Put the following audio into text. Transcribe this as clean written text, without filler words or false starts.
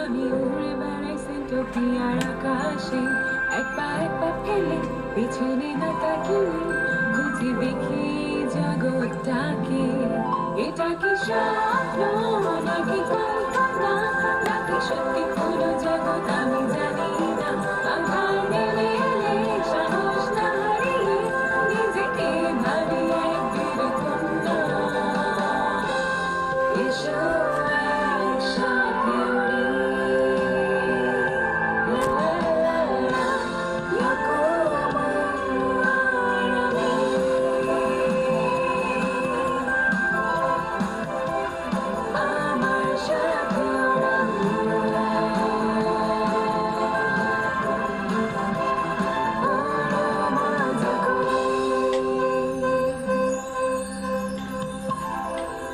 আমি উড়ে বেড়াই সেন্টোপিয়ার আকাশে, এক পা ফেলে পিছনে না তাকিয়ে খুঁজে দেখি জগৎটাকে। এটা কি স্বপ্ন নাকি কল্পনা, নাকি সত্যি কোনো জগৎ আমি জানি না। আধার নেমে এলে সাহস না হারিয়ে নিজেকে ভাবি এক বীর কন্যা। এসো